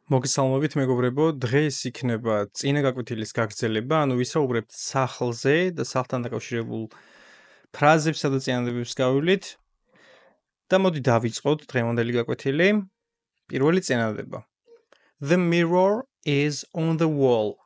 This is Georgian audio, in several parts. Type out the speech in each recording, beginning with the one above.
მოგესალმებით მეგობრებო, დღეს იქნება წინა გაკვეთილის გაგრძელება, ანუ ვისაუბრებთ სახლზე და სახლთან დაკავშირებულ ფრაზებსა და წინადადებებს გავივლით. და მოდი დავიწყოთ დღევანდელი გაკვეთილი. პირველი წინადადება. The mirror is on the wall.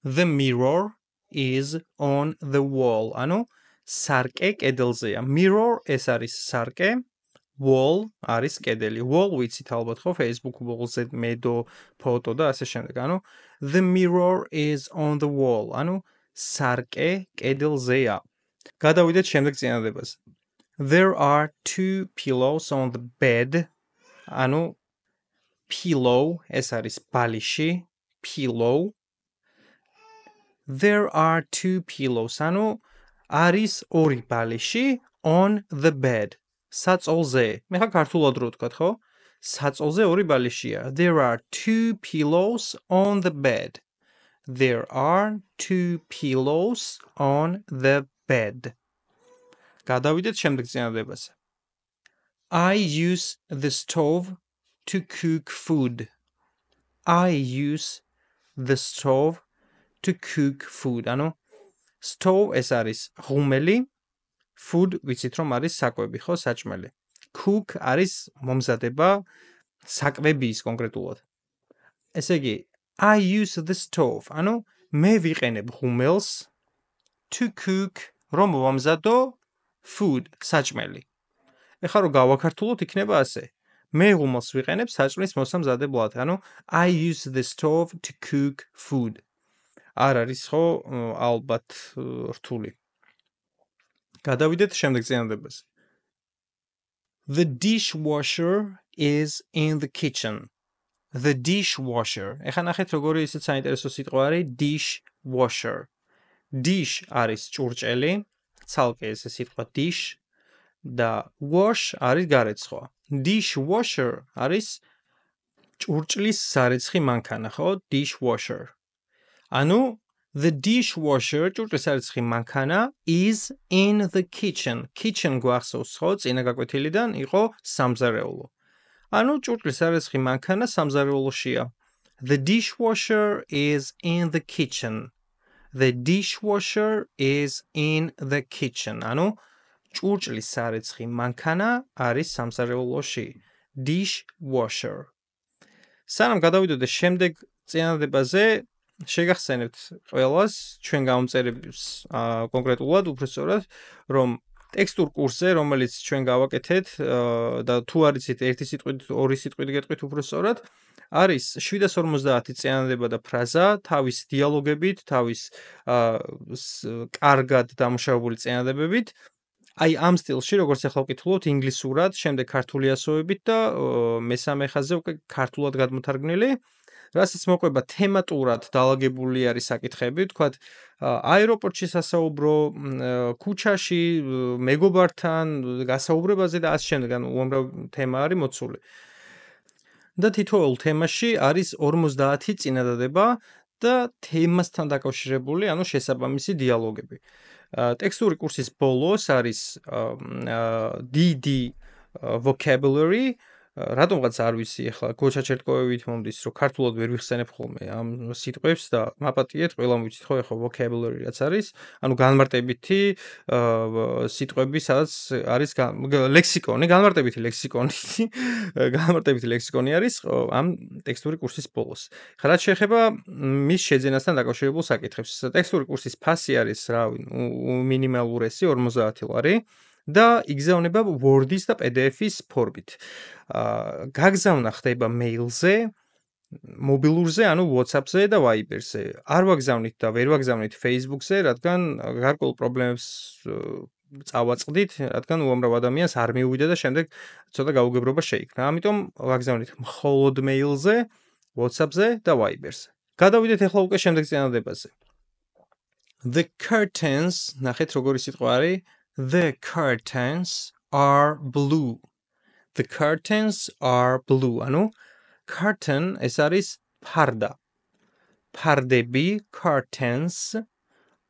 The mirror is on the wall. ანუ სარკე კედელზეა. Mirror ეს არის სარკე. Wall არის კედელი. Wall ვიცით ალბათ ხო Facebook wall-ზე მედო ფოტო და ასე შემდეგ. ანუ the mirror is on the wall. ანუ სარკე კედელზეა. გადავიდეთ შემდეგ წინადადებაზე. There are two pillows on the bed. ანუ pillow ეს არის ბალიში, pillow. There are two pillows. ანუ არის ორი ბალიში on the bed. საწოლზე. მე ხა ქართულად რო ვთქვათ, ხო? საწოლზე ორი ბალიშია. There are two pillows on the bed. There are two pillows on the bed. გადავიდეთ შემდეგ წინადადებაზე. I use the stove to cook food. I use the stove to cook food. ანუ stove ეს არის ღუმელი. Food ვიცით რომ არის საკვები, ხო, საჭმელი. Cook არის მომზადება საკვების კონკრეტულად. ესე იგი, I use the stove. ანუ მე ვიყენებ ღუმელს to cook რომ მომზადო food საჭმელი. ეხლა რომ გავაქართულოთ იქნება ასე. მე ღუმელს ვიყენებ საჭმლის მოსამზადებლად. ანუ I use the stove to cook food. არ არის ხო ალბათ რთული. გადავიდეთ შემდეგ წინადადებაზე. The dishwasher is in the kitchen. The dishwasher. ეხლა ნახეთ როგორი ისეთ საინტერესო სიტყვა არის dishwasher. Dish არის ჭურჭელი, ცალკე ესე სიტყვა dish და wash არის გარეცხვა. Dishwasher არის ჭურჭლის სარეცხი მანქანა, ხო? Dishwasher. ანუ The dishwasher ჭურჭლის სარეცხი მანქანა is in the kitchen. Kitchen გვახსოვს ხო? წინა გაკვეთილიდან იყო სამზარეულო. ანუ ჭურჭლის სარეცხი მანქანა სამზარეულოშია. The dishwasher is in the kitchen. The dishwasher is in the kitchen. ანუ ჭურჭლის სარეცხი მანქანა არის სამზარეულოში. Dishwasher. სანამ გადავიდოდეთ შემდეგ წინადადებაზე, შეგახსენებთ ყველას ჩვენ გამომწერებს კონკრეტულად უბრალოდ რომ ტექსტურ კურსზე რომელიც ჩვენ გავაკეთეთ და თუ არიცით ერთი სიტყვით ორი სიტყვით გეტყვით უბრალოდ არის 750 წინადადება და ფრაზა თავის დიალოგებით, თავის კარგად დამუშავებული წინადებებით. აი ამ სტილში როგორც ახლა ვკითხულობთ ინგლისურად, შემდეგ ქართული ასოებით და მესამე ხაზზე უკვე ქართულად გადმოთარგმნილი. რასაც მოყვება თემატურად დაალაგებული არის საკითხები, თქვათ აეროპორტში სასაუბრო, ქუჩაში, მეგობართან გასაუბრებაზე და ასე შემდეგ, ანუ უამრავი თემა არის მოცული. და თითოეულ თემაში არის 50 წინადადება და თემასთან დაკავშირებული, ანუ შესაბამისი დიალოგები. ტექსტური კურსის ბოლოს არის დიდი vocabulary რატომღაც არ ვიცი ახლა გოჩაჩერტკოვებით მომდის რომ ქართულად ვერ ვიხსენებ ხოლმე ამ სიტყვებს და მაპატიეთ ყველამ ვიცით ხო ახლა vocabulary რაც არის ანუ განმარტებითი სიტყვები სადაც არის ლექსიკონი განმარტებითი ლექსიკონი არის ამ ტექსტური კურსის ბოლოს. ხა რაც შეეხება მის შეძენასთან დაკავშირებულ საკითხებს ტექსტური კურსის ფასი არის რავი მინიმალურესი 50 ლარი და იგზავნება Word-ის და PDF-ის ფორმით. გაგზავნა ხდება მეილზე, მობილურზე, ანუ WhatsApp-ზე და Viber-ზე. არ ვაგზავნით და ვერ ვაგზავნით Facebook-ზე, რადგან გარკვეულ პრობლემებს წავაწყდით, რადგან უამრავ ადამიანს არ მიუვიდა და შემდეგ ცოტა გაუგებრობა შეიქმნა. ამიტომ ვაგზავნით მხოლოდ მეილზე, WhatsApp-ზე და Viber-ზე. გადავიდეთ ახლა უკვე შემდეგ წინადადებაზე. The curtains, ნახეთ როგორი სიტყვა არის The curtains are blue. The curtains are blue. ანუ curtain ეს არის ფარდა. ფარდები curtains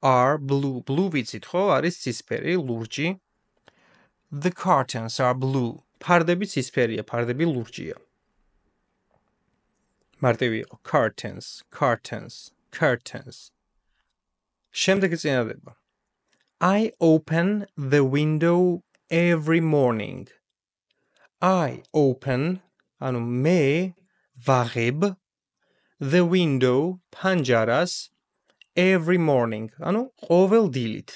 are blue. Blue ვიცით ხო? არის ცისფერი, ლურჯი. The curtains are blue. ფარდები ცისფერია, ფარდები ლურჯია. მარტივი იყო curtains, curtains, curtains. შემდეგი წინადადება. I open the window every morning. I open, ანუ მე ვაღებ the window ფანჯარას every morning, ანუ ყოველ დილით.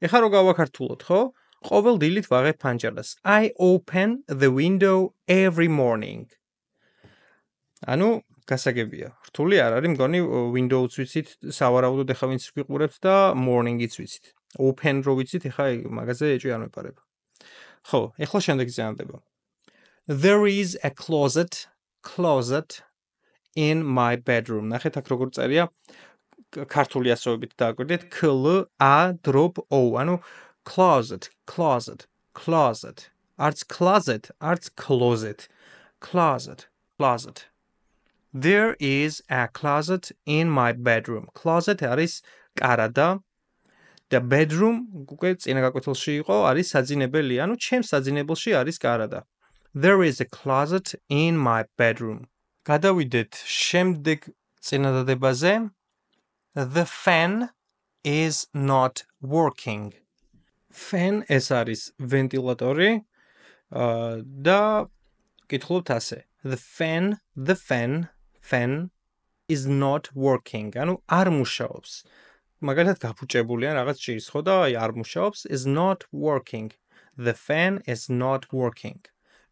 ეხლა რო გავაქართულოთ, ხო? ყოველ დილით ვაღებ ფანჯარას. I open the window every morning. ანუ გასაგებია. რთული არ არის, მგონი window-ს ვიცით, სავარაუდოდ ეხლა ვინც ვიყურებთ და morning-იც ვიცით. Open რო ვიცით, ეხლა მაგაზე ეჭვი არ მეპარება. ხო, ეხლა შემდეგი წინადადება. There is a closet in my bedroom. ნახეთ აქ როგორ წერია ქართული ასოებით დააკვირდეთ KL-A-O, ანუ closet. Arts closet, arts closet. Closet. There is a closet in my bedroom. Closet არის კარადა და bedroom უკვე წინა გაკვეთილში იყო, არის საძინებელი, ანუ ჩემს საძინებელში არის კარადა. There is a closet in my bedroom. გადავიდეთ შემდეგ წინადადებაზე. The fan is not working. Fan ეს არის ვენტილატორი და კითხულობთ ასე. The fan is not working. ანუ არ მუშაობს. მაგალითად გაფუჭებული ან რაღაც ჭირს ხო და არ მუშაობს is not working. The fan is not working.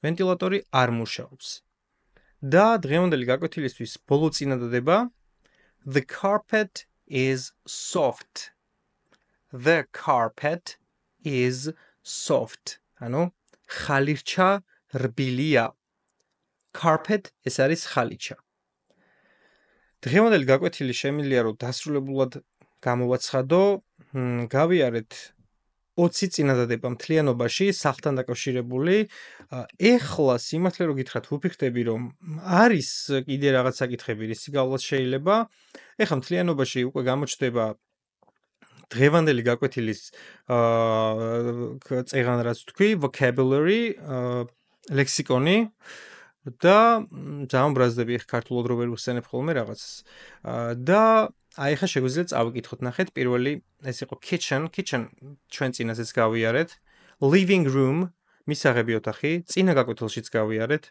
ვენტილატორი არ მუშაობს. და დღევანდელი გაკვეთილისთვის ბოლო წინადადება. The carpet is soft. The carpet is soft. ანუ ხალიჩა რბილია. Carpet ეს არის ხალიჩა. დღევანდელი გაკვეთილი შემიძლია რომ დასრულებულად გამოვაცხადო, გავიარეთ 20 წინადადება მთლიანობაში სახლთან დაკავშირებული. ეხლა სიმართლე რომ გითხრათ, ვუფიქრდები რომ არის კიდე რაღაც საკითხები, რისი გავლაც შეიძლება. ეხლა მთლიანობაში უკვე გამოჩნდება დღევანდელი გაკვეთილის წეღან რაც თქვი, vocabulary, ლექსიკონი და ძალიან ბრაზდები ეხ ქართულად რო ვერ ვხსენებ ხოლმე რაღაცას. და აი ხა შეგვიძლია წავიკითხოთ, ნახეთ, პირველი ეს იყო kitchen ჩვენ წინაზეც გავიარეთ, living room მისაღები ოთახი, წინა გაკვეთილშიც გავიარეთ,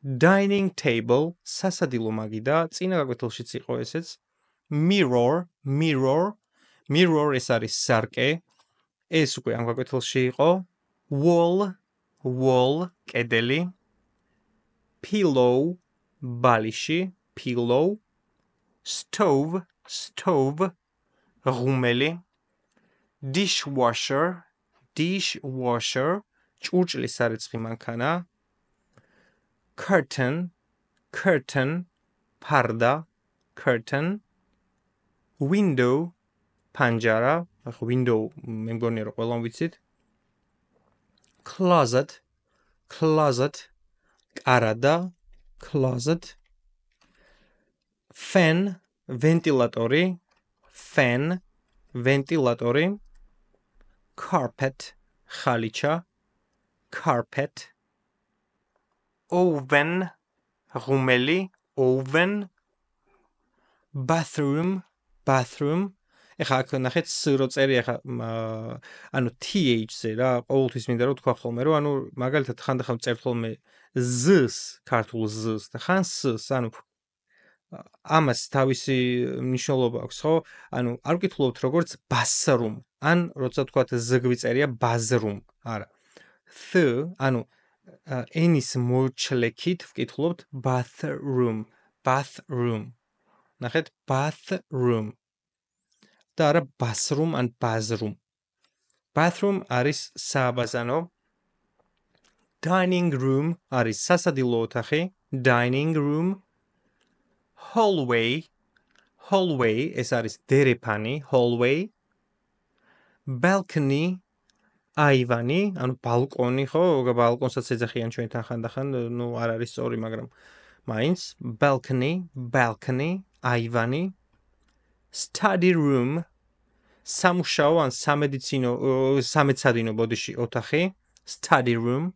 dining table სასადილო მაგიდა, წინა გაკვეთილშიც იყო ესეც, mirror ეს არის სარკე, ეს უკვე ამ გაკვეთილში იყო, wall კედელი, pillow ბალიში, pillow, stove ღუმელი, dishwasher ჭურჭლის სარეცხი მანქანა, curtain ფარდა, curtain, window ფანჯარა, ახლა window მე მგონია რომ ყველამ ვიცით, closet კარადა, closet, fan ვენტილატორი, carpet ხალიჩა, carpet, oven ღუმელი, oven, bathroom ეხლა აქ ნახეთ ს რო წერია ხა ანუ th-ზე რა ყოველთვის მინდა რომ თქვა ხოლმე რომ ანუ მაგალითად ხანდახან წერთ ხოლმე z-ს ქართულ z-ს და ხან s-ს ანუ ამას თავისი მნიშვნელობა აქვს ხო ანუ არ ვკითხულობთ როგორც bathroom ან როცა თქვათ z გვიწერია bathroom არა th ანუ ენის მოჩლექით ვკითხულობთ bathroom ნახეთ bathroom და არა bathroom ან bathroom. Bathroom არის სააბაზანო. Dining room არის სასადილო ოთახი. Dining room. Hallway ეს არის დერეფანი. Hallway. Balcony აივანი, ანუ ბალკონი ხო? ბალკონსაც ეძახიან ჩვენთან ხანდახან, ნუ არ არის სწორი, მაგრამ მაინც balcony აივანი. Study room სამუშაო ან სამედიცინო სამეცადინო ბოდიში ოთახი study room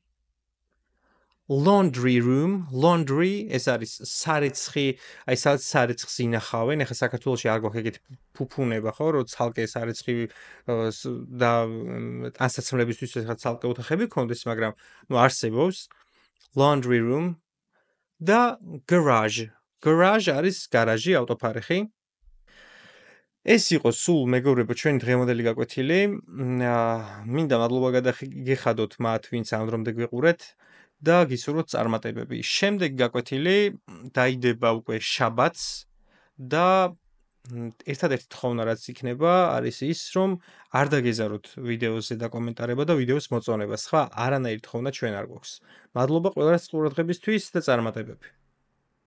laundry room, laundry ეს არის სარეცხი, აი სადაც სარეცხს ინახავენ. ეხლა საქართველოში არ გვაქვს ეგეთი ფუფუნება, ხო, რომ ცალკე სარეცხი და ტანსაცმლებისთვის ეხლა ცალკე ოთახები გქონდეს, მაგრამ ნუ არსებობს laundry room და garage. Garage არის გარაჟი, ავტოფარეხი. ეს იყო სულ მეგობრებო ჩვენი დღევანდელი გაკვეთილი. მინდა მადლობა გიხადოთ მათ, ვინც ამ დრომდე გვიყურეთ და გისურვოთ წარმატებები. შემდეგი გაკვეთილი დაიდება უკვე შაბათს და ერთადერთი თხოვნა რაც იქნება არის ის, რომ არ დაგეზაროთ ვიდეოზე დაკომენტარება და ვიდეოს მოწონება. სხვა არანაირი თხოვნა ჩვენ არ გვაქვს. მადლობა ყველას ყურადღებისთვის და წარმატებები.